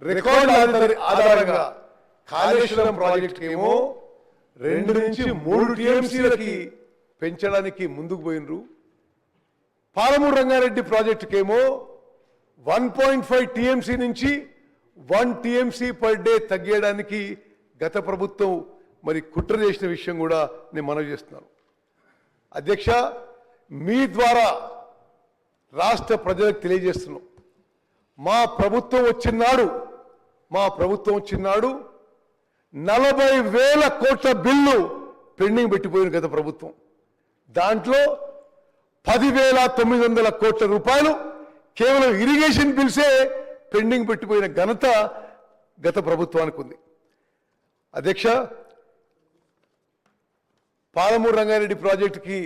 రికార్డుల ఆధారంగా కాళేశ్వరం ప్రాజెక్టుకి ఏమో 2 నుంచి 3 టీఎంసీలకి పెంచడానికి ముందుకు పోయినరు. పాలమూరు రంగారెడ్డి ప్రాజెక్టుకి ఏమో 1.5 టీఎంసీ నుంచి 1 టీఎంసీ పర్ డే తగ్గేయడానికి గత ప్రభుత్వం మరి కుట్ర చేసిన విషయం కూడా నేను మనవి చేస్తున్నాను. అధ్యక్ష, మీ ద్వారా రాష్ట్ర ప్రజలకు తెలియజేస్తున్నాం, మా ప్రభుత్వం వచ్చినాడు 40,000 కోట్ల బిల్లు పెండింగ్ పెట్టిపోయిన గత ప్రభుత్వం. దాంట్లో 10,900 కోట్ల రూపాయలు కేవలం ఇరిగేషన్ బిల్సే పెండింగ్ పెట్టిపోయిన ఘనత గత ప్రభుత్వానికి ఉంది. అధ్యక్ష, పాలమూరు రంగారెడ్డి ప్రాజెక్టుకి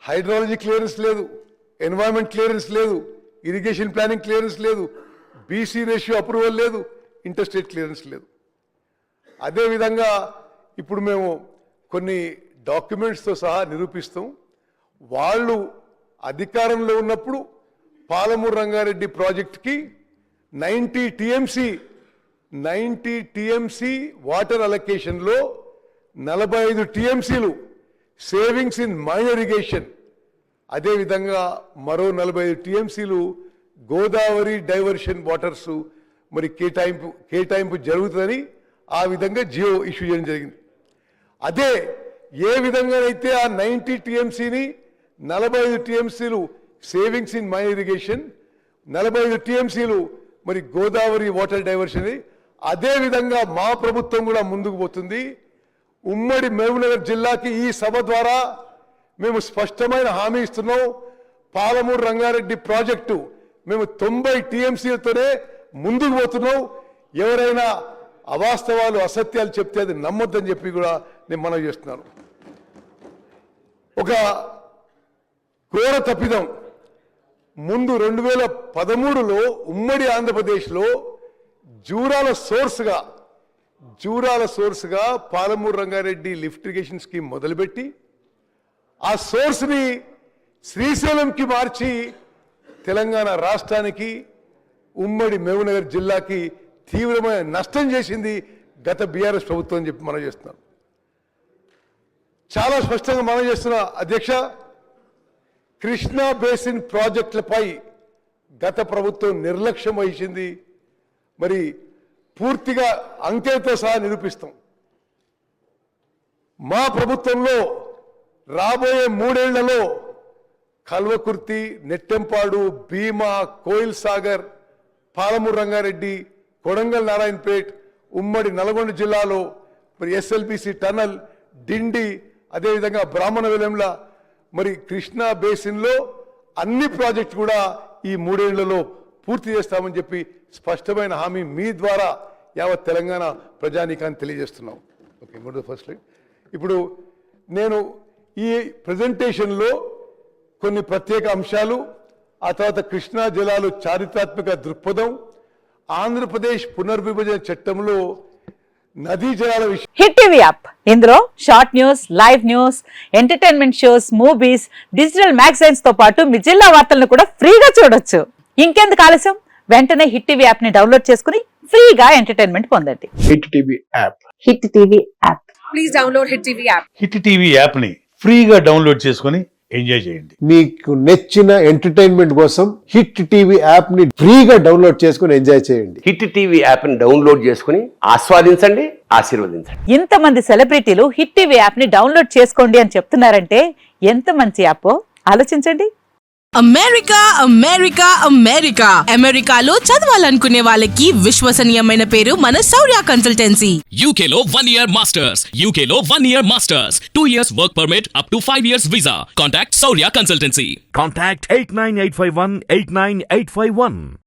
హైడ్రాలజీ క్లియరెన్స్ లేదు, ఎన్వైరన్మెంట్ క్లియరెన్స్ లేదు, ఇరిగేషన్ ప్లానింగ్ క్లియరెన్స్ లేదు, బీసీ రేషియో అప్రూవల్ లేదు, ఇంటర్స్టేట్ క్లియరెన్స్ లేదు. అదేవిధంగా ఇప్పుడు మేము కొన్ని డాక్యుమెంట్స్తో సహా నిరూపిస్తాం. వాళ్ళు అధికారంలో ఉన్నప్పుడు పాలమూరు రంగారెడ్డి ప్రాజెక్టుకి 90 టీఎంసీ వాటర్ అలొకేషన్లో 45 టీఎంసీలు సేవింగ్స్ ఇన్ మైనర్ ఇరిగేషన్, అదేవిధంగా మరో 45 టీఎంసీలు గోదావరి డైవర్షన్ వాటర్స్ మరి కేటాయింపు జరుగుతుందని ఆ విధంగా జియో ఇష్యూ చేయడం జరిగింది. అదే ఏ విధంగానైతే ఆ 90 టీఎంసీని 45 టీఎంసీలు సేవింగ్స్ ఇన్ మైనర్ ఇరిగేషన్, 45 టీఎంసీలు మరి గోదావరి వాటర్ డైవర్షన్, అదే విధంగా మా ప్రభుత్వం కూడా ముందుకు పోతుంది. ఉమ్మడి మహబూబ్నగర్ జిల్లాకి ఈ సభ ద్వారా మేము స్పష్టమైన హామీ ఇస్తున్నాం. పాలమూరు రంగారెడ్డి ప్రాజెక్టు మేము 90 టీఎంసీలతోనే ముందుకు పోతున్నాం. ఎవరైనా అవాస్తవాలు అసత్యాలు చెప్తే అది నమ్మొద్దని చెప్పి కూడా నేను మనవి చేస్తున్నాను. ఒక ఘోర తప్పిదం, ముందు 2013లో ఉమ్మడి ఆంధ్రప్రదేశ్లో జూరాల సోర్స్గా Palamuru Rangareddy lift irrigation scheme మొదలుపెట్టి ఆ సోర్స్ని శ్రీశైలంకి మార్చి తెలంగాణ రాష్ట్రానికి ఉమ్మడి మహబూబ్నగర్ జిల్లాకి తీవ్రమైన నష్టం చేసింది గత బీఆర్ఎస్ ప్రభుత్వం అని చెప్పి మనం చేస్తున్నాం. చాలా స్పష్టంగా మనం చేస్తున్న అధ్యక్ష, కృష్ణా బేసిన్ ప్రాజెక్టులపై గత ప్రభుత్వం నిర్లక్ష్యం వహించింది. మరి పూర్తిగా అంకెలతో సహా నిరూపిస్తాం. మా ప్రభుత్వంలో రాబోయే 3 ఏళ్లలో కల్వకుర్తి, నెట్టెంపాడు, భీమా, కోయిల్ సాగర్, పాలమూరు రంగారెడ్డి, కొడంగల్ నారాయణపేట్, ఉమ్మడి నల్గొండ జిల్లాలో మరి ఎస్ఎల్బిసి టనల్, డిండి, అదేవిధంగా బ్రాహ్మణ వెలంల మరి కృష్ణా బేసిన్లో అన్ని ప్రాజెక్టు కూడా ఈ 3 ఏళ్లలో పూర్తి చేస్తామని చెప్పి స్పష్టమైన హామీ మీ ద్వారా యావత్ తెలంగాణ ప్రజానీకాన్ని తెలియజేస్తున్నాం. Okay, go to the first slide. ఇప్పుడు నేను ఈ ప్రజెంటేషన్లో కొన్ని ప్రత్యేక అంశాలు, ఆ తర్వాత కృష్ణా జలాలు చారిత్రాత్మక దృక్పథం, ఆంధ్రప్రదేశ్ పునర్విభజన చట్టంలో నదీ జలాల విషయం. హిట్ టీవీ యాప్, ఇందులో short news, live news, entertainment shows, movies, digital magazines తో పాటు మీ జిల్లా వార్తలను కూడా ఫ్రీగా చూడొచ్చు. ఇంకెందుకు ఆలస్యం, వెంటనే హిట్ టీవీ యాప్ ని డౌన్లోడ్ చేసుకుని ఫ్రీగా ఎంటర్టైన్మెంట్ పొందండి. Hit TV app. Hit TV app. Please download hit TV app. Hit TV app ని ఫ్రీగా డౌన్లోడ్ చేసుకుని ఎంజాయ్ చేయండి. మీకు నచ్చిన ఎంటర్టైన్మెంట్ కోసం హిట్ టీవీ యాప్ ని ఫ్రీగా డౌన్లోడ్ చేసుకుని ఎంజాయ్ చేయండి. హిట్ టీవీ యాప్ ని డౌన్లోడ్ చేసుకుని ఆస్వాదించండి, ఆశీర్వదించండి. ఇంతమంది సెలబ్రిటీలు హిట్ టీవీ యాప్ ని డౌన్లోడ్ చేసుకోండి అని చెప్తున్నారంటే ఎంత మంచి యాప్ ఆలోచించండి. అమెరికా అమెరికా అమెరికా అమెరికాలో చదవాలనుకునే వాళ్ళకి విశ్వసనీయమైన పేరు మన శౌర్య కన్సల్టెన్సీ. UK లో 1 year masters, UK లో 1 year masters, 2 years work permit up to 5 years visa. Contact Saurya Consultancy. Contact 89851 89851.